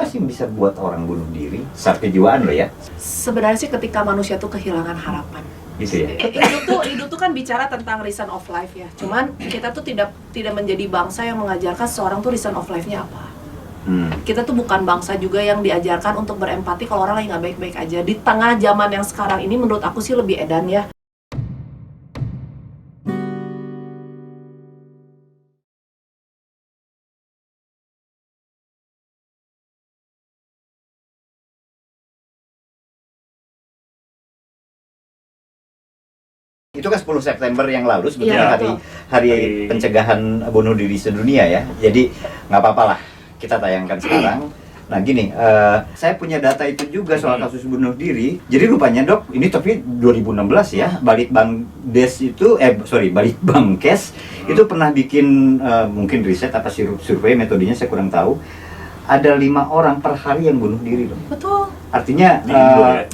sih yang bisa buat orang bunuh diri? Secara kejiwaan loh ya. Sebenarnya sih ketika manusia tuh kehilangan harapan. Gitu ya. Hidup tuh kan bicara tentang reason of life ya. Cuman kita tuh tidak menjadi bangsa yang mengajarkan seseorang tuh reason of life-nya apa. Kita tuh bukan bangsa juga yang diajarkan untuk berempati kalau orang lagi nggak baik-baik aja. Di tengah zaman yang sekarang ini menurut aku sih lebih edan ya. Itu kan 10 September yang lalu sebetulnya Iya, hari pencegahan bunuh diri sedunia ya. Jadi nggak apa-apa lah kita tayangkan sekarang. Nah gini, saya punya data itu juga soal kasus bunuh diri. Jadi rupanya dok, ini tapi 2016 ya, Balitbangkes itu, Balitbangkes itu pernah bikin mungkin riset apa survei, metodenya saya kurang tahu. Ada 5 orang per hari yang bunuh diri loh. Betul. Artinya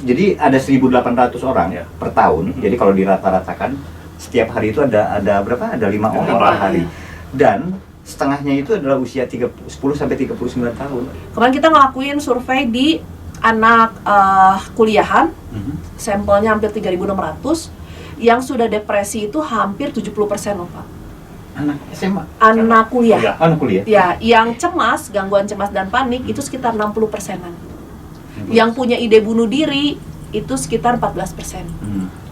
jadi ada 1.800 orang Ya. per tahun. Jadi kalau dirata-ratakan setiap hari itu ada berapa? Ada 5 orang per hari. Dan setengahnya itu adalah usia 10 sampai 39 tahun. Kemarin kita ngelakuin survei di anak kuliahan, sampelnya hampir 3.600, yang sudah depresi itu hampir 70% loh Pak. Anak SMA, Anak kuliah. anak kuliah. Ya, yang cemas, gangguan cemas dan panik itu sekitar 60%-an. Yang punya ide bunuh diri itu sekitar 14%.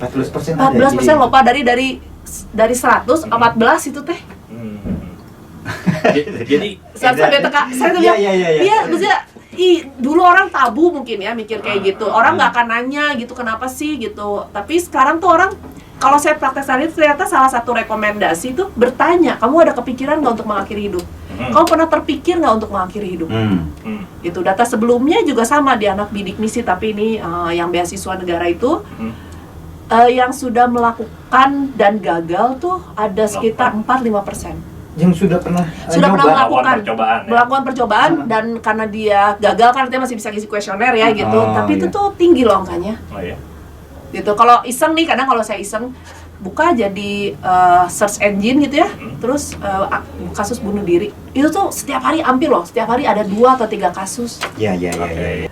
14% 14% loh Pak, dari 100, 14 itu teh. Jadi Sampai teka, saya tuh bilang, iya, maksudnya, dulu orang tabu mungkin ya mikir kayak gitu. Orang nggak akan nanya gitu, kenapa sih gitu. Tapi sekarang tuh orang, kalau saya praktek sehari itu ternyata salah satu rekomendasi itu bertanya, kamu ada kepikiran nggak untuk mengakhiri hidup? Kamu pernah terpikir nggak untuk mengakhiri hidup? Itu data sebelumnya juga sama di anak bidik misi, tapi ini yang beasiswa negara itu yang sudah melakukan dan gagal tuh ada sekitar 4-5%. Yang sudah pernah melakukan percobaan dan karena dia gagal kan dia masih bisa ngisi kuesioner ya gitu. Tapi itu tuh tinggi loh angkanya. Gitu. Kalau iseng nih, kadang kalau saya iseng buka jadi search engine gitu ya, terus kasus bunuh diri itu tuh setiap hari hampir loh, setiap hari ada 2 atau 3 kasus. Ya.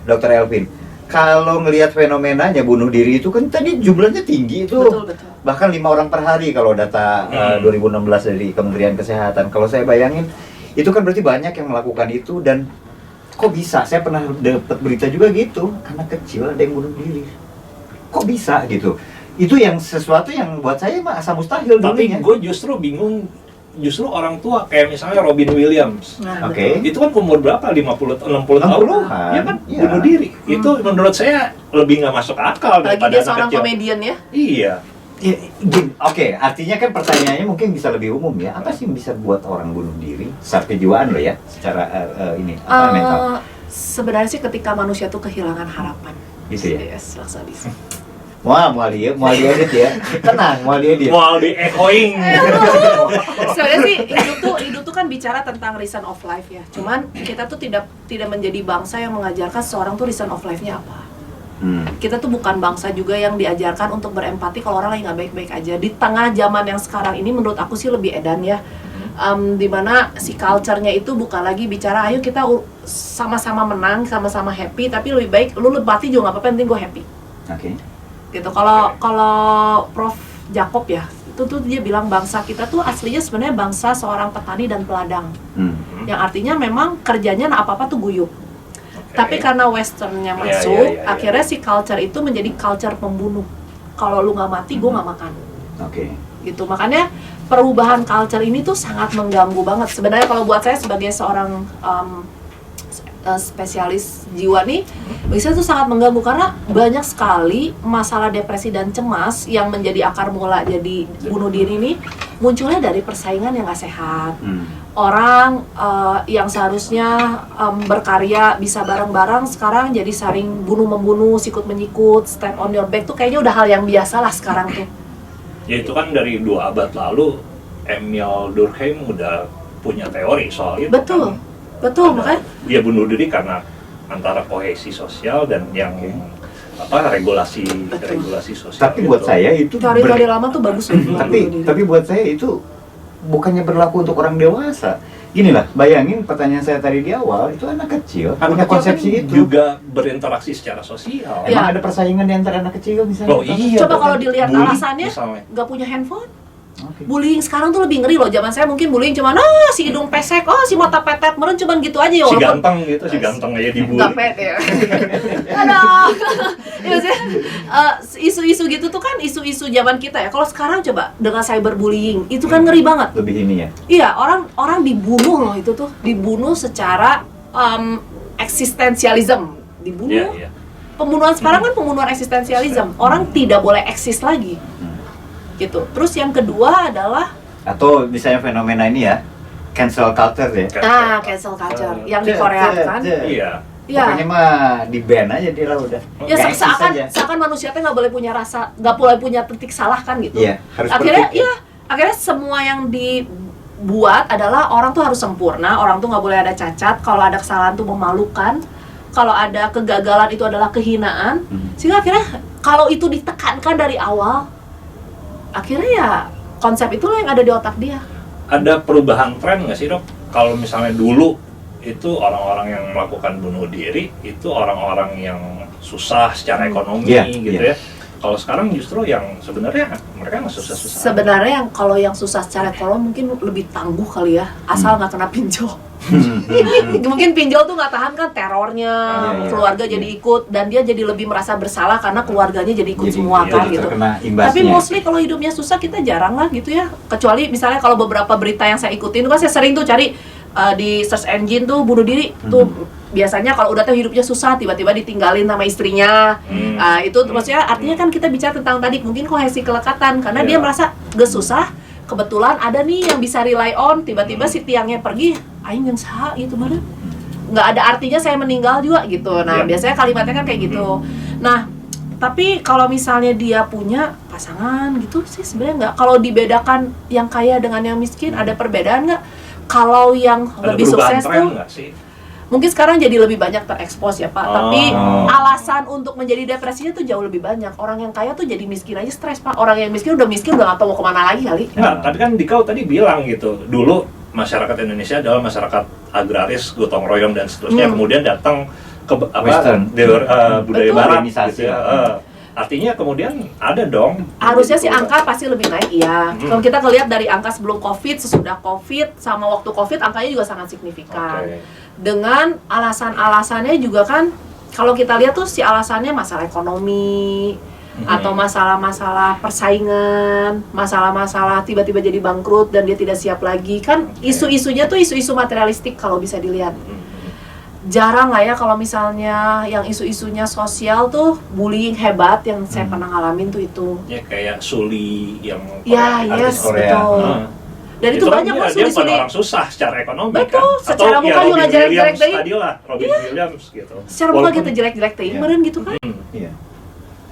Dokter Elvin, kalau ngelihat fenomenanya bunuh diri itu kan tadi jumlahnya tinggi itu. Betul. Bahkan 5 orang per hari kalau data 2016 dari Kementerian Kesehatan. Kalau saya bayangin itu kan berarti banyak yang melakukan itu. Dan kok bisa? Saya pernah dapat berita juga gitu, anak kecil ada yang bunuh diri. Kok bisa gitu? Itu yang sesuatu yang buat saya mah asa mustahil. Tapi gue justru bingung, justru orang tua kayak misalnya Robin Williams. Itu kan umur berapa? 60 tahun? Iya kan? Iya. Bunuh diri. Itu menurut saya lebih nggak masuk akal Lagi daripada dia anak seorang kecil. komedian ya. Iya. Ya, Oke, artinya kan pertanyaannya mungkin bisa lebih umum ya. Apa sih yang bisa buat orang bunuh diri? Secara kejiwaan loh ya, secara mental. Sebenarnya sih ketika manusia tuh kehilangan harapan. Gitu ya? Yes, laksa bisa. Wah, mau diedit ya. Tenang, mau diedit. Mau di echoing. Sebenarnya sih hidup tuh kan bicara tentang reason of life ya. Cuman kita tuh tidak menjadi bangsa yang mengajarkan seseorang tuh reason of life-nya apa. Kita tuh bukan bangsa juga yang diajarkan untuk berempati kalau orang lagi nggak baik-baik aja. Di tengah zaman yang sekarang ini menurut aku sih lebih edan ya. Dimana si culture-nya itu bukan lagi bicara ayo kita sama-sama menang, sama-sama happy, tapi lebih baik lu mati juga nggak apa-apa, penting gue happy. Oke. Gitu. Kalau Prof Jacob ya, itu tuh dia bilang bangsa kita tuh aslinya sebenarnya bangsa seorang petani dan peladang. Yang artinya memang kerjanya apa-apa tuh guyup. Tapi karena westernnya masuk, akhirnya si culture itu menjadi culture pembunuh. Kalau lu nggak mati, gue nggak makan. Gitu. Makanya perubahan culture ini tuh sangat mengganggu banget. Sebenarnya kalau buat saya sebagai seorang spesialis jiwa nih, bisa tuh sangat mengganggu karena banyak sekali masalah depresi dan cemas yang menjadi akar mula jadi bunuh diri ini munculnya dari persaingan yang nggak sehat. Orang yang seharusnya berkarya bisa bareng-bareng sekarang jadi saling bunuh-membunuh, sikut-menyikut, step on your back tuh kayaknya udah hal yang biasa lah sekarang tuh. Ya itu kan dari 2 abad lalu Emil Durkheim udah punya teori soal itu. Betul, makanya dia bunuh diri karena antara kohesi sosial dan yang regulasi sosial. Tapi buat saya itu teori-teori lama tuh bagus loh. Tapi buat saya itu bukannya berlaku untuk orang dewasa. gini lah, bayangin pertanyaan saya tadi di awal, itu anak kecil punya Anak kecil konsepsi kan itu. juga berinteraksi secara sosial. Iya. Emang ada persaingan di antara anak kecil misalnya? Oh iya. Coba kalau dilihat Bully, alasannya, misalnya. nggak punya handphone. Oke. Bullying sekarang tuh lebih ngeri loh. Zaman saya mungkin bullying cuma si hidung pesek, si mata petet, meren cuman gitu aja ya. Si Walaupun ganteng gitu, si ganteng aja dibully. nggak pet ya. Aduh. Ya, maksudnya, isu-isu gitu tuh kan isu-isu zaman kita ya. Kalau sekarang coba dengan cyberbullying, itu kan ngeri banget. Lebih ini ya. Iya, orang dibunuh loh itu tuh, dibunuh secara eksistensialism, dibunuh. Iya, iya. Pembunuhan sekarang kan pembunuhan eksistensialism. Orang tidak boleh eksis lagi. Gitu. Terus yang kedua adalah Atau misalnya fenomena ini ya, cancel culture ya. cancel culture yang di Korea kan. Iya. Iya. Pokoknya mah di ban aja dia lah udah. Ya Nggak eksis aja. seakan manusia teh nggak boleh punya rasa, nggak boleh punya titik salah kan gitu. Iya, harus Akhirnya perfect, ya. akhirnya semua yang dibuat adalah orang tuh harus sempurna, orang tuh nggak boleh ada cacat, kalau ada kesalahan tuh memalukan, kalau ada kegagalan itu adalah kehinaan. Sehingga akhirnya kalau itu ditekankan dari awal, akhirnya ya konsep itulah yang ada di otak dia. Ada perubahan tren nggak sih, Dok? Kalau misalnya dulu itu orang-orang yang melakukan bunuh diri itu orang-orang yang susah secara ekonomi gitu ya. Kalau sekarang justru yang sebenarnya mereka nggak susah-susah. Sebenarnya yang kalau yang susah secara ekonomi mungkin lebih tangguh kali ya, asal nggak kena pinjol. Mungkin pinjol tuh nggak tahan kan terornya, keluarga jadi ikut, dan dia jadi lebih merasa bersalah karena keluarganya jadi ikut semua kan gitu. Tapi mostly kalau hidupnya susah kita jarang lah gitu ya, kecuali misalnya kalau beberapa berita yang saya ikutin kan saya sering tuh cari di search engine tuh bunuh diri tuh biasanya kalau udah tuh hidupnya susah tiba-tiba ditinggalin sama istrinya. Itu maksudnya artinya kan kita bicara tentang tadi mungkin kohesi kelekatan karena dia merasa gak susah, kebetulan ada nih yang bisa rely on, tiba-tiba si tiangnya pergi, aing yang sah gitu mana nggak ada artinya saya meninggal juga gitu. Nah biasanya kalimatnya kan kayak gitu. Nah tapi kalau misalnya dia punya pasangan gitu sih sebenarnya nggak, kalau dibedakan yang kaya dengan yang miskin ada perbedaan nggak? Kalau yang ada lebih sukses tuh sih? mungkin sekarang jadi lebih banyak terekspos ya Pak, tapi alasan untuk menjadi depresinya tuh jauh lebih banyak. Orang yang kaya tuh jadi miskin aja stres Pak, orang yang miskin udah nggak tahu mau kemana lagi kali. Nah, tapi kan Dikau tadi bilang gitu, dulu masyarakat Indonesia adalah masyarakat agraris, gotong royong dan seterusnya, kemudian datang ke budaya Betul. barat gitu ya. Artinya kemudian ada dong. Harusnya sih angka pasti lebih naik iya. Kalau kita lihat dari angka sebelum Covid, sesudah Covid, sama waktu Covid angkanya juga sangat signifikan. Dengan alasan-alasannya juga kan, kalau kita lihat tuh si alasannya masalah ekonomi, atau masalah-masalah persaingan, masalah-masalah tiba-tiba jadi bangkrut dan dia tidak siap lagi kan. Isu-isunya tuh isu-isu materialistik kalau bisa dilihat. Jarang lah ya kalau misalnya yang isu-isunya sosial tuh bullying hebat yang saya pernah ngalamin tuh itu. Ya kayak Suli yang artis Korea. Betul. Dan itu banyak kan kok dia bukan Suli. orang susah secara ekonomi Betul, kan. secara Atau muka ya juga Robin jelek-jelek Williams deh. tadi lah, Robin Williams gitu. Secara muka kita jelek-jelek teh, meren gitu kan. Iya.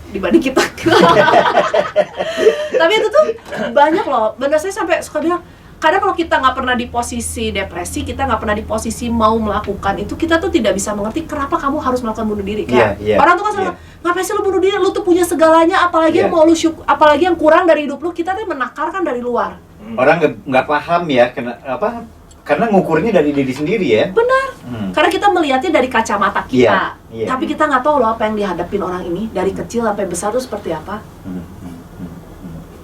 Dibanding kita. Tapi itu tuh banyak loh. Bener saya sampai suka bilang, kadang kalau kita nggak pernah di posisi depresi, kita nggak pernah di posisi mau melakukan itu, kita tuh tidak bisa mengerti kenapa kamu harus melakukan bunuh diri. Kayak orang tuh kan selalu, ngapain sih lu bunuh diri? Lu tuh punya segalanya, apalagi yang mau lu apalagi yang kurang dari hidup lu, kita tuh menakarkan dari luar. Orang nggak paham ya karena ngukurnya dari diri sendiri ya. Benar. Karena kita melihatnya dari kacamata kita. Iya. Tapi kita nggak tahu loh apa yang dihadapin orang ini dari kecil sampai besar tuh seperti apa.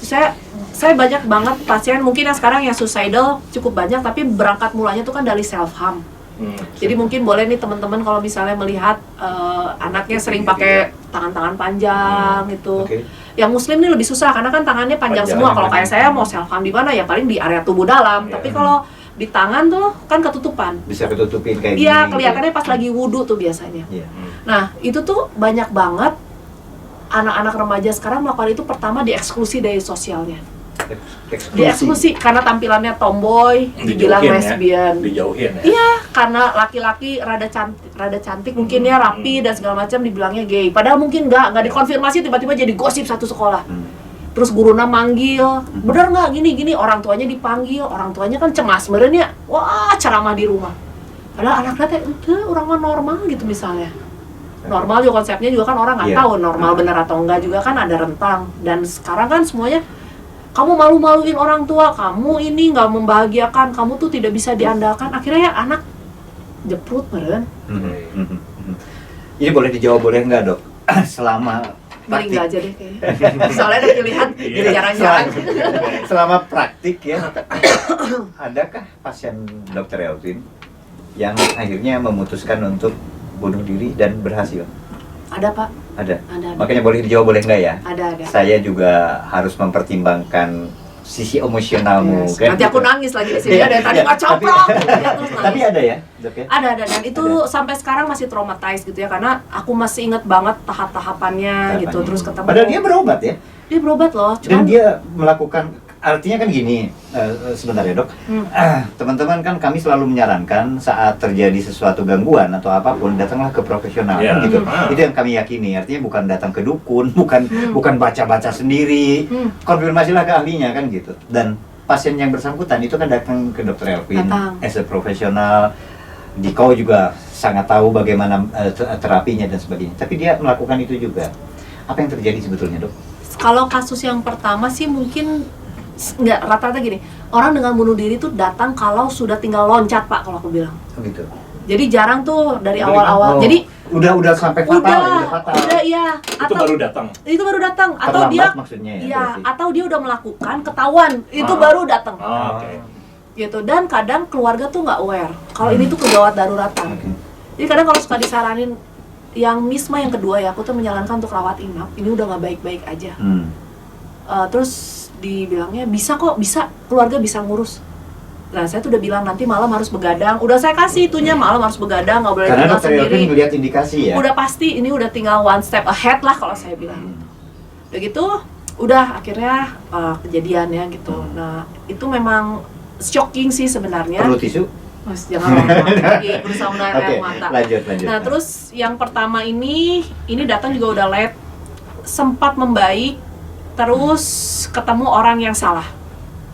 Itu saya banyak banget pasien mungkin yang sekarang yang suicidal cukup banyak, tapi berangkat mulanya tuh kan dari self harm. Jadi mungkin boleh nih teman-teman kalau misalnya melihat anaknya sering pakai tangan-tangan panjang gitu. Yang muslim nih lebih susah karena kan tangannya panjang semua. Kalau kayak saya mau self harm di mana ya paling di area tubuh dalam. Tapi kalau di tangan tuh kan ketutupan. Bisa ketutupin kayak gini. Iya, kelihatannya pas lagi wudhu tuh biasanya. Nah, itu tuh banyak banget anak-anak remaja sekarang melakukan itu. Pertama dieksklusi dari sosialnya. Dieksklusi karena tampilannya tomboy, dibilang lesbian. Dijauhin ya. Iya, karena laki-laki rada cantik mungkin ya, rapi dan segala macam dibilangnya gay. Padahal mungkin nggak dikonfirmasi, tiba-tiba jadi gosip satu sekolah. Terus gurunya manggil, bener nggak gini-gini, orang tuanya dipanggil, orang tuanya kan cemas meren ya, wah ceramah di rumah. Padahal anaknya teh itu orang mah normal gitu misalnya. Normal juga konsepnya juga kan orang nggak tahu normal bener atau enggak juga kan ada rentang. Dan sekarang kan semuanya kamu malu-maluin orang tua, kamu ini nggak membahagiakan, kamu tuh tidak bisa diandalkan. Akhirnya ya anak jeprut meren. Ini boleh dijawab boleh nggak dok? Selama Paling praktik, nggak aja deh kayaknya. Soalnya ada pilihan, jarang-jarang. selama praktik ya, adakah pasien dokter Elvin yang akhirnya memutuskan untuk bunuh diri dan berhasil? Ada Pak, Ada. ada. Makanya boleh dijawab boleh nggak ya? Ada. Saya juga harus mempertimbangkan sisi emosionalmu. Yes. Kan? Nanti aku nangis lagi di sini. Iya, Dari tadi iya. nggak coplok. Terus Tapi nangis. ada ya, dok ya? Ada, dan itu sampai sekarang masih traumatized gitu ya, karena aku masih inget banget tahap-tahapannya gitu, terus ketemu. Padahal dia berobat ya? Dia berobat loh, Dan cuman dia melakukan, artinya kan gini, sebentar ya dok, teman-teman kan kami selalu menyarankan saat terjadi sesuatu gangguan atau apapun, datanglah ke profesional, Iya. kan gitu. Itu yang kami yakini, artinya bukan datang ke dukun, bukan baca-baca sendiri, konfirmasilah ke ahlinya kan gitu. Dan pasien yang bersangkutan itu kan datang ke dokter Elvin, Datang. as a profesional, Diko juga sangat tahu bagaimana terapinya dan sebagainya. Tapi dia melakukan itu juga. Apa yang terjadi sebetulnya dok? kalau kasus yang pertama sih mungkin nggak, rata-rata gini, orang dengan bunuh diri tuh datang kalau sudah tinggal loncat Pak, kalau aku bilang. Oh gitu. Jadi jarang tuh dari awal-awal. Oh, Jadi udah sampai fatal, ya, fatal. udah iya. Itu baru datang. Itu baru datang, atau Terlambat dia, maksudnya ya, iya, berarti. atau dia udah melakukan ketahuan, itu baru datang. Oh, oke. Gitu. Dan kadang keluarga tuh nggak aware kalau ini tuh kegawat daruratan. Oke. Jadi kadang kalau suka disaranin yang misma yang kedua ya, aku tuh menyarankan untuk rawat inap. Ini udah nggak baik-baik aja. Terus dibilangnya bisa kok, bisa, keluarga bisa ngurus. Nah saya tuh udah bilang nanti malam harus begadang. Udah saya kasih itunya, malam harus begadang, nggak boleh Karena tinggal dokter Elvin sendiri. ngelihat indikasi ya. Udah pasti ini udah tinggal one step ahead lah kalau saya bilang. Udah gitu, udah akhirnya kejadian ya gitu. Nah itu memang shocking sih sebenarnya. Perlu tisu? Mas jangan lagi berusaha menarik Oke, air mata. lanjut. Nah terus yang pertama ini datang juga udah late, sempat membaik, terus ketemu orang yang salah.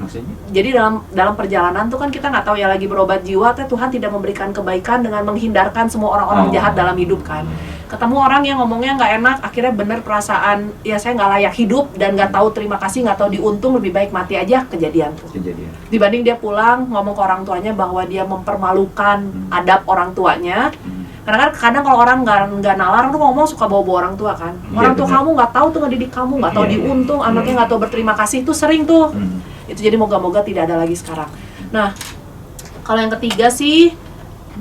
Maksudnya? Jadi dalam perjalanan tuh kan kita nggak tahu ya, lagi berobat jiwa, Tuhan tidak memberikan kebaikan dengan menghindarkan semua orang-orang jahat dalam hidup kan. Ketemu orang yang ngomongnya nggak enak, akhirnya bener perasaan ya saya nggak layak hidup dan nggak tahu terima kasih, nggak tahu diuntung, lebih baik mati aja, kejadian tuh. Kejadian. Dibanding dia pulang ngomong ke orang tuanya bahwa dia mempermalukan adab orang tuanya. Karena kan kadang kalau orang nggak nalar tuh ngomong suka bawa-bawa orang tua kan. Iya, Orang tua benar. kamu nggak tahu tuh ngedidik kamu, nggak tahu Iya, iya. diuntung, anaknya nggak tahu berterima kasih, itu sering tuh. Hmm. Itu jadi moga-moga tidak ada lagi sekarang. Nah, kalau yang ketiga sih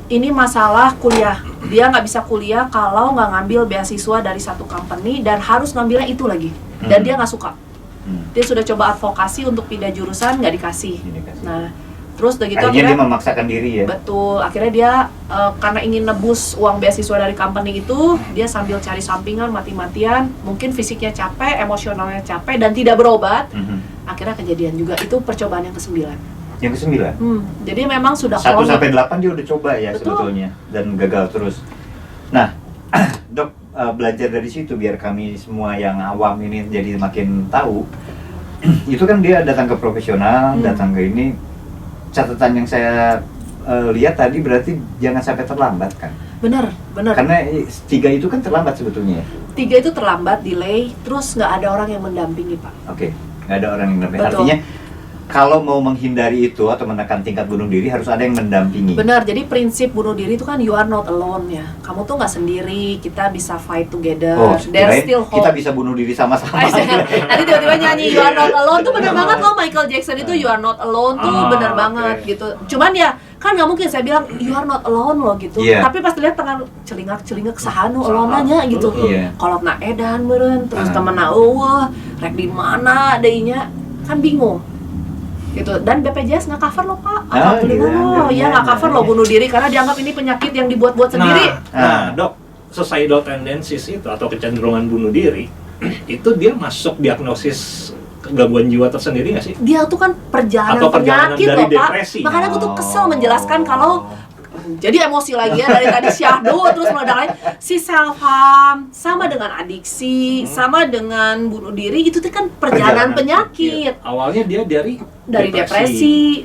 ini masalah kuliah. Dia nggak bisa kuliah kalau nggak ngambil beasiswa dari satu company dan harus ngambilnya itu lagi. Dan dia nggak suka. Dia sudah coba advokasi untuk pindah jurusan, nggak dikasih. Dikasih. Nah, terus udah gitu Akhirnya dia memaksakan diri ya. betul, akhirnya dia karena ingin nebus uang beasiswa dari company itu, dia sambil cari sampingan mati-matian, mungkin fisiknya capek, emosionalnya capek dan tidak berobat. Akhirnya kejadian juga. Itu percobaan yang ke-9. Yang ke-9. Jadi memang sudah 1 kronik. sampai 8 dia udah coba ya. Betul. Sebetulnya dan gagal terus. Nah, dok, belajar dari situ biar kami semua yang awam ini jadi makin tahu. Itu kan dia datang ke profesional, datang ke ini. Catatan yang saya lihat tadi berarti jangan sampai terlambat kan? Bener. Karena 3 itu kan terlambat sebetulnya ya. 3 itu terlambat, delay, terus nggak ada orang yang mendampingi Pak. Oke, nggak ada orang yang mendampingi. Betul. Artinya kalau mau menghindari itu atau menekan tingkat bunuh diri harus ada yang mendampingi. Benar, jadi prinsip bunuh diri itu kan you are not alone ya. Kamu tuh nggak sendiri, kita bisa fight together. Oh, There's kirain still hope. kita bisa bunuh diri sama-sama. Tadi tiba-tiba nyanyi You Are Not Alone tuh bener banget loh, Michael Jackson itu You Are Not Alone tuh bener banget gitu. Cuman ya kan nggak mungkin saya bilang You Are Not Alone loh gitu. Iya. Tapi pas lihat tengah celingak sahanu alone aja gitu. Iya. Kalau nak edan meureun terus temen eueuh rek di mana deunya kan bingung. Gitu. Dan BPJS nggak cover loh Pak. Alhamdulillah loh. Ya nggak cover loh bunuh diri karena dianggap ini penyakit yang dibuat-buat sendiri. Nah, dok, suicidal tendencies itu atau kecenderungan bunuh diri itu dia masuk diagnosis gangguan jiwa tersendiri nggak sih? Dia tuh kan perjalanan Atau perjalanan penyakit dari loh Pak. depresi. Makanya aku tuh kesel menjelaskan kalau jadi emosi lagi ya dari tadi syahdu terus meledak lagi. Si self harm sama dengan adiksi, sama dengan bunuh diri itu tuh kan perjalanan penyakit. Awalnya dia dari Dari depresi.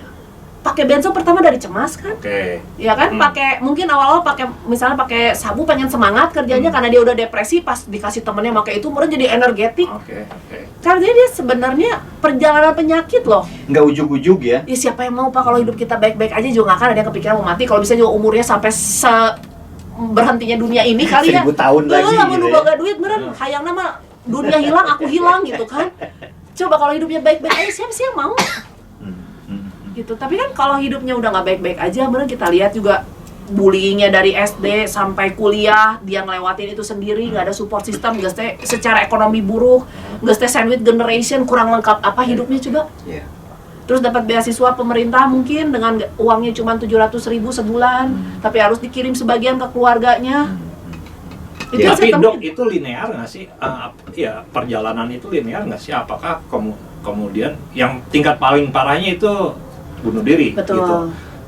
pakai benzo pertama dari cemas kan, Oke. ya kan, pakai mungkin awal-awal pakai misalnya pakai sabu pengen semangat kerjanya karena dia udah depresi, pas dikasih temennya pakai itu kemudian jadi energetik. Oke. Karena dia sebenarnya perjalanan penyakit loh. Nggak ujug-ujug ya. Ya siapa yang mau Pak kalau hidup kita baik-baik aja juga nggak akan ada yang kepikiran mau mati. Kalau bisa juga umurnya sampai berhentinya dunia ini kali ya. 1000 tahun lagi lah gitu mau ya. boga duit meren, hayang nama dunia hilang aku hilang gitu kan. Coba kalau hidupnya baik-baik aja siapa sih yang mau? Gitu. Tapi kan kalau hidupnya udah nggak baik-baik aja, meren kita lihat juga bullyingnya dari SD sampai kuliah, dia ngelewatin itu sendiri, nggak ada support system, nggak teh secara ekonomi buruk, nggak teh sandwich generation, kurang lengkap apa hidupnya coba. Iya. Terus dapat beasiswa pemerintah mungkin dengan uangnya cuma 700.000 sebulan, tapi harus dikirim sebagian ke keluarganya. Itu Ya, yang saya Tapi dok, temuin. itu linear nggak sih? Ya perjalanan itu linear nggak sih? Apakah kemudian yang tingkat paling parahnya itu bunuh diri? Betul. Gitu.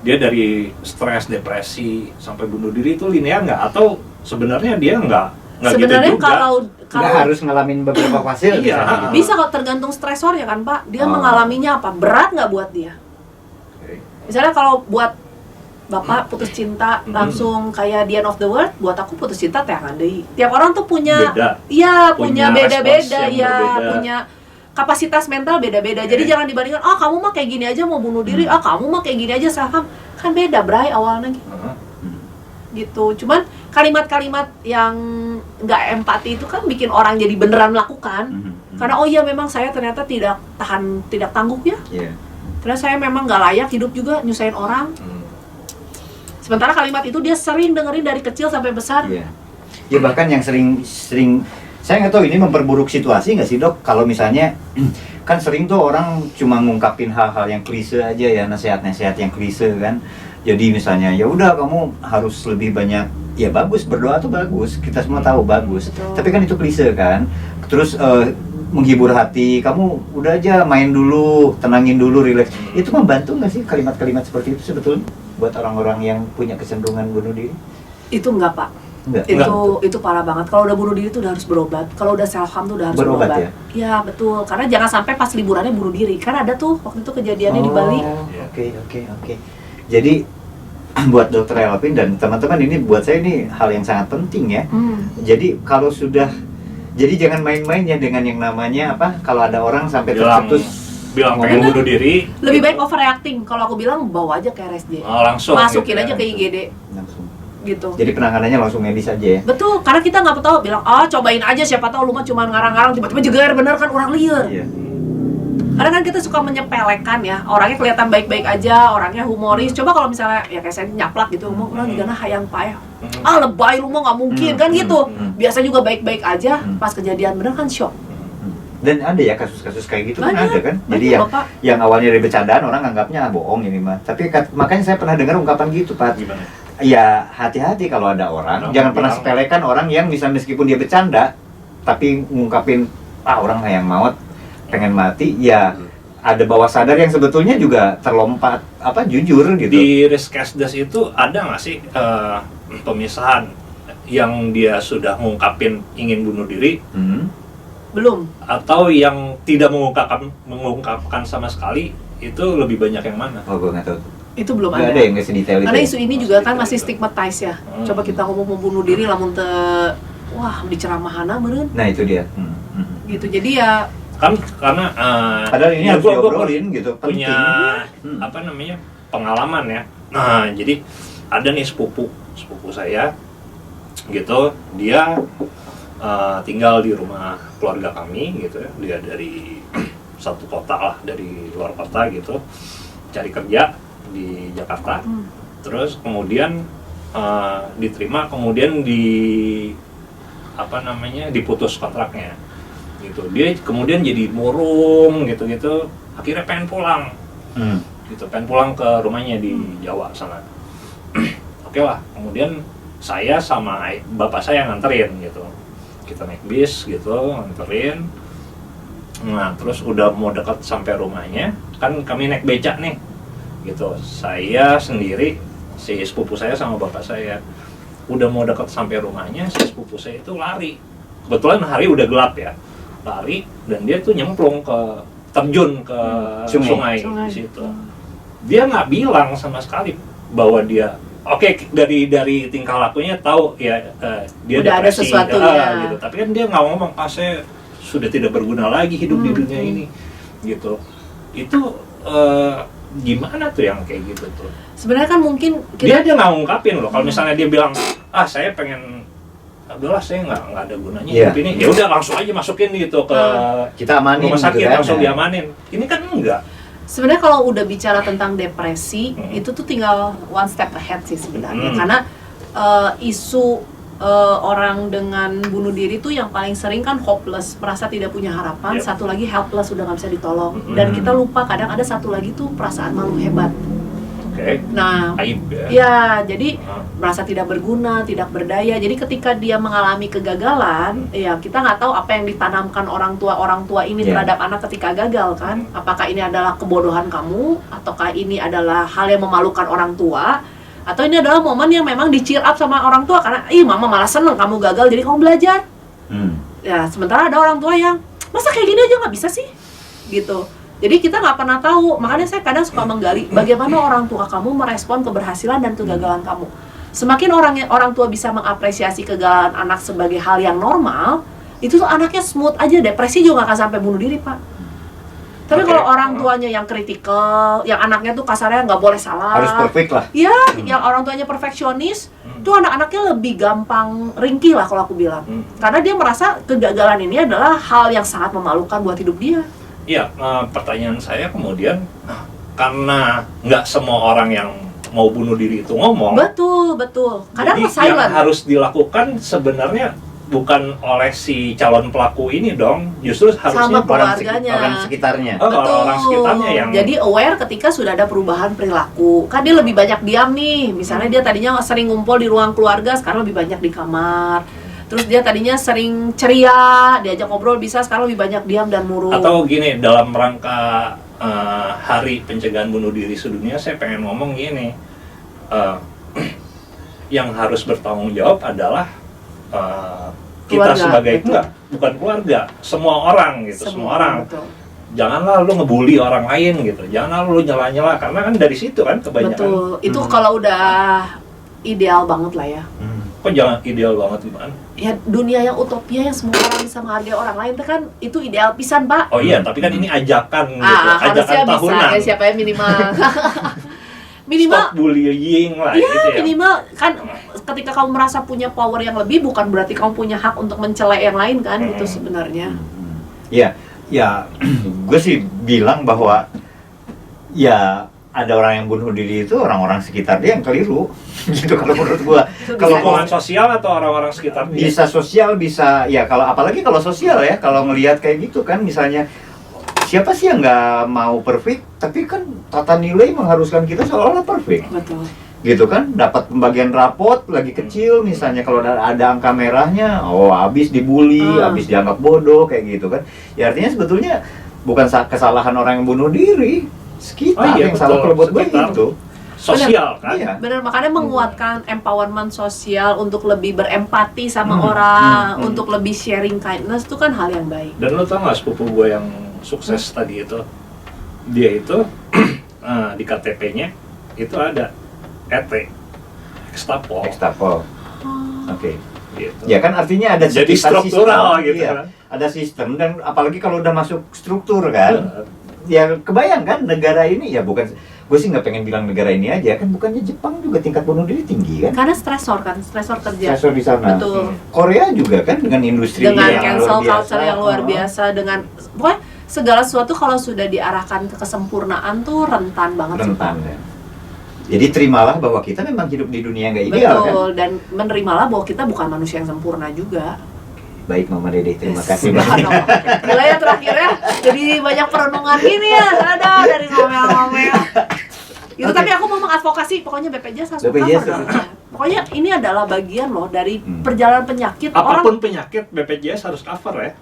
Dia dari stres, depresi sampai bunuh diri itu linear nggak? Atau sebenarnya dia nggak gitu Sebenarnya juga? kalau Nggak harus ngalamin beberapa fase. Iya. misalnya. bisa kok tergantung stresornya kan Pak. Dia Oh. mengalaminya apa? Berat nggak buat dia? Oke. Misalnya kalau buat Bapak putus cinta langsung kayak the end of the world, buat aku putus cinta teh deui. Tiap orang tuh punya Beda. iya, Punya punya beda-beda respons yang ya, berbeda. punya kapasitas mental beda-beda. Oke. Jadi jangan dibandingkan, kamu mah kayak gini aja mau bunuh diri, kamu mah kayak gini aja self-harm. Kan beda, Bray, awalnya Heeh. gitu. Cuman kalimat-kalimat yang nggak empati itu kan bikin orang jadi beneran melakukan. Karena oh iya memang saya ternyata tidak tangguh ya. Iya. Karena saya memang nggak layak hidup juga nyusahin orang. Sementara kalimat itu dia sering dengerin dari kecil sampai besar. Iya. Ya bahkan yang sering saya nggak tahu ini memperburuk situasi nggak sih dok? Kalau misalnya kan sering tuh orang cuma ngungkapin hal-hal yang klise aja ya, nasihat-nasihat yang klise kan. Jadi misalnya ya udah kamu harus lebih banyak, ya bagus berdoa tuh bagus, kita semua tahu bagus. Betul. Tapi kan itu klise kan. Terus menghibur hati, kamu udah aja main dulu, tenangin dulu, relax. Itu membantu nggak sih kalimat-kalimat seperti itu sebetulnya buat orang-orang yang punya kecenderungan bunuh diri? Itu enggak Pak. Enggak. Itu parah banget. Kalau udah bunuh diri tuh udah harus berobat. Kalau udah self harm tuh udah harus Berobat berobat. ya? Iya betul. Karena jangan sampai pas liburannya bunuh diri. Kan ada tuh waktu itu kejadiannya di Bali. Oke. Jadi buat Dokter Elvin dan teman-teman ini buat saya ini hal yang sangat penting ya. Jadi kalau sudah, jadi jangan main-main ya dengan yang namanya apa? Kalau ada orang sampai tercetus bilang pengen Bener. bunuh diri, Lebih baik overreacting. Kalau aku bilang bawa aja ke RSJ. langsung Masukin gitu aja ya. ke IGD langsung. gitu. Jadi penanganannya langsung medis aja ya. Betul, karena kita nggak tahu bilang, cobain aja siapa tahu lu mah cuma ngarang-ngarang tiba-tiba jeger bener kan orang liar. Iya. Karena kan kita suka menyepelekan ya, orangnya kelihatan baik-baik aja, orangnya humoris. Coba kalau misalnya ya kayak saya nyaplak gitu, ngomong orang juga hayang paeh. Lebay lu mah nggak mungkin kan gitu. Biasa juga baik-baik aja, pas kejadian bener kan shock. Dan ada ya kasus-kasus kayak gitu kan Banyak, ada kan. Jadi banyak, yang Bapak. yang awalnya dari bercandaan orang anggapnya bohong ini mah. Tapi makanya saya pernah dengar ungkapan gitu, Pak. Gimana? Ya hati-hati kalau ada orang, jangan pernah sepelekan orang yang misalnya meskipun dia bercanda tapi ngungkapin orang yang maut pengen mati, ya ada bawah sadar yang sebetulnya juga terlompat jujur gitu. Di Riskesdas itu ada nggak sih pemisahan yang dia sudah ngungkapin ingin bunuh diri Belum. atau yang tidak mengungkapkan sama sekali, itu lebih banyak yang mana? Oh, gue nggak tahu. Itu belum Nggak ada yang nggak sedetail itu. Karena ya? isu ini juga kan masih stigmatize ya. Coba kita ngomong mau bunuh diri lamun diceramahana meureun Nah itu dia. gitu. Jadi ya Kan karena Padahal ini ya harus gua diobrolin gitu. punya Penting. pengalaman ya. Nah, jadi ada nih sepupu saya gitu, dia tinggal di rumah keluarga kami gitu ya. Dia dari satu kota lah, dari luar kota gitu, cari kerja di Jakarta. Terus kemudian diterima, kemudian diputus kontraknya gitu. Dia kemudian jadi murung gitu akhirnya pengen pulang gitu, pengen pulang ke rumahnya di Jawa sana. Oke lah, kemudian saya sama bapak saya nganterin gitu, kita naik bis gitu nganterin. Nah terus udah mau dekat sampai rumahnya, kan kami naik becak nih gitu, saya sendiri, si sepupu saya sama bapak saya. Udah mau dekat sampai rumahnya, si sepupu saya itu lari, kebetulan hari udah gelap ya, lari dan dia tuh terjun ke sungai di situ. dia nggak bilang sama sekali bahwa dia dari tingkah lakunya tahu ya dia udah ada depresi, sesuatunya gitu. Tapi kan dia nggak ngomong saya sudah tidak berguna lagi hidup di dunia ini gitu. Itu gimana tuh yang kayak gitu tuh? Sebenarnya kan mungkin Dia nggak ngungkapin loh. Kalau misalnya dia bilang saya pengen udahlah saya nggak ada gunanya hidup ini, ya udah langsung aja masukin gitu ke kita amanin rumah sakit gitu kan, langsung diamanin. Ini kan enggak. sebenarnya kalau udah bicara tentang depresi itu tuh tinggal one step ahead sih sebenarnya, karena isu orang dengan bunuh diri tuh yang paling sering kan hopeless, merasa tidak punya harapan. Satu lagi helpless, udah nggak bisa ditolong. Dan kita lupa kadang ada satu lagi tuh perasaan malu hebat. Nah, Aib, ya jadi merasa tidak berguna, tidak berdaya. Jadi ketika dia mengalami kegagalan, ya kita nggak tahu apa yang ditanamkan orang tua ini terhadap anak ketika gagal kan. Apakah ini adalah kebodohan kamu, ataukah ini adalah hal yang memalukan orang tua, atau ini adalah momen yang memang di-cheer up sama orang tua karena mama malah seneng kamu gagal jadi kamu belajar. Ya sementara ada orang tua yang masa kayak gini aja nggak bisa sih gitu. Jadi kita nggak pernah tahu, makanya saya kadang suka menggali bagaimana orang tua kamu merespon keberhasilan dan kegagalan kamu. Semakin orang tua bisa mengapresiasi kegagalan anak sebagai hal yang normal, itu tuh anaknya smooth aja, depresi juga nggak akan sampai bunuh diri, Pak. Tapi kalau orang tuanya yang kritikal, yang anaknya tuh kasarnya nggak boleh salah, harus perfect lah. Iya, yang orang tuanya perfeksionis, tuh anak-anaknya lebih gampang ringkih lah kalau aku bilang. Karena dia merasa kegagalan ini adalah hal yang sangat memalukan buat hidup dia. Iya, pertanyaan saya kemudian, karena nggak semua orang yang mau bunuh diri itu ngomong. Betul. Kadang jadi silent. yang harus dilakukan sebenarnya bukan oleh si calon pelaku ini dong, justru harusnya sama keluarganya, orang sekitarnya. Orang sekitarnya yang jadi aware ketika sudah ada perubahan perilaku. Kan dia lebih banyak diam nih. Misalnya dia tadinya sering ngumpul di ruang keluarga, sekarang lebih banyak di kamar. Terus dia tadinya sering ceria, diajak ngobrol bisa, sekarang lebih banyak diam dan murung. Atau gini, dalam rangka hari pencegahan bunuh diri sedunia, saya pengen ngomong gini, yang harus bertanggung jawab adalah kita Keluarga, sebagai betul. bukan keluarga, semua orang gitu, semua orang. Betul. Janganlah lu ngebully orang lain gitu, janganlah lu nyela-nyela, karena kan dari situ kan kebanyakan. Betul, itu kalau udah ideal banget lah ya. Kok jangan ideal banget gimana? Ya dunia yang utopia yang semua orang bisa menghargai orang lain itu kan itu ideal pisan, Pak. Oh iya, tapi kan ini ajakan gitu, Harusnya ajakan bisa tahunan. ya, siapa yang minimal. Minimal Stop bullying lah iya, gitu ya. minimal kan ketika kamu merasa punya power yang lebih, bukan berarti kamu punya hak untuk mencela yang lain kan, itu sebenarnya. Ya, gue sih bilang bahwa ya ada orang yang bunuh diri itu orang-orang sekitar dia yang keliru, gitu kalau menurut gue. Kalau Lingkungan sosial atau orang-orang sekitar dia? bisa sosial, bisa ya kalau apalagi kalau sosial ya, kalau ngelihat kayak gitu kan, misalnya siapa sih yang nggak mau perfect, tapi kan tata nilai mengharuskan kita seolah-olah perfect. Betul. Gitu kan, dapat pembagian rapot lagi kecil misalnya, kalau ada angka merahnya habis dibully, habis dianggap bodoh kayak gitu kan. Ya artinya sebetulnya bukan kesalahan orang yang bunuh diri, sekitar yang salah kalau buat gue gitu. Sosial kan. Iya. Benar, makanya menguatkan empowerment sosial untuk lebih berempati sama orang, untuk lebih sharing kindness itu kan hal yang baik. Dan lo tau gak sepupu gue yang sukses tadi itu, dia itu di KTP-nya itu ada ET, ekstapol. Oke. Gitu. Ya kan artinya ada Jadi sekitar struktural sistem, gitu iya. kan. Ada sistem, dan apalagi kalau udah masuk struktur kan. Ya kebayang kan negara ini, ya bukan, gue sih nggak pengen bilang negara ini aja kan, bukannya Jepang juga tingkat bunuh diri tinggi kan? Karena stresor kerja. Stresor di sana. Betul. Korea juga kan dengan industri Dengan yang cancel luar biasa. culture yang luar biasa, dengan pokoknya segala sesuatu kalau sudah diarahkan ke kesempurnaan tuh rentan banget. Rentan ya. Jadi terimalah bahwa kita memang hidup di dunia yang nggak ideal kan. Betul, dan menerimalah bahwa kita bukan manusia yang sempurna juga. Baik Mama Dede, terima kasih banyak. banyak. Gila ya terakhirnya, jadi banyak perenungan gini ya, ada dari ngomel-ngomel. Itu tapi aku mau mengadvokasi, pokoknya BPJS harus BPJS cover dong. Pokoknya ini adalah bagian loh dari perjalanan penyakit. Apapun Orang penyakit BPJS harus cover ya.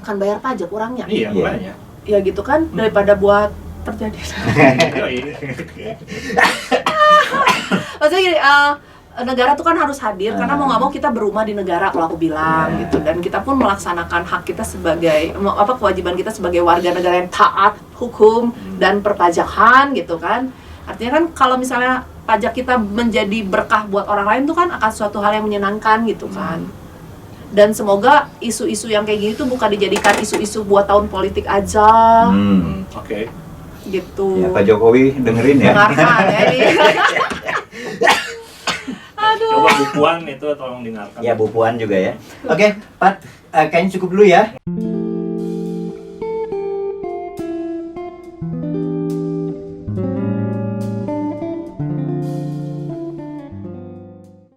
akan bayar pajak orangnya. Iya, makanya. Ya gitu kan, daripada buat terjadi. Maksudnya gini, negara tuh kan harus hadir karena mau nggak mau kita berumah di negara kalau aku bilang gitu, dan kita pun melaksanakan hak kita sebagai kewajiban kita sebagai warga negara yang taat hukum dan perpajakan gitu kan. Artinya kan kalau misalnya pajak kita menjadi berkah buat orang lain tuh kan akan suatu hal yang menyenangkan gitu kan. Dan semoga isu-isu yang kayak gini tuh bukan dijadikan isu-isu buat tahun politik aja. Oke. Gitu. Ya, Pak Jokowi dengerin ya. Dengarkan ya ini. Aduh. Coba Bu Puan itu tolong dengarkan. Ya Bu Puan juga ya. Oke, Pat, kayaknya cukup dulu ya.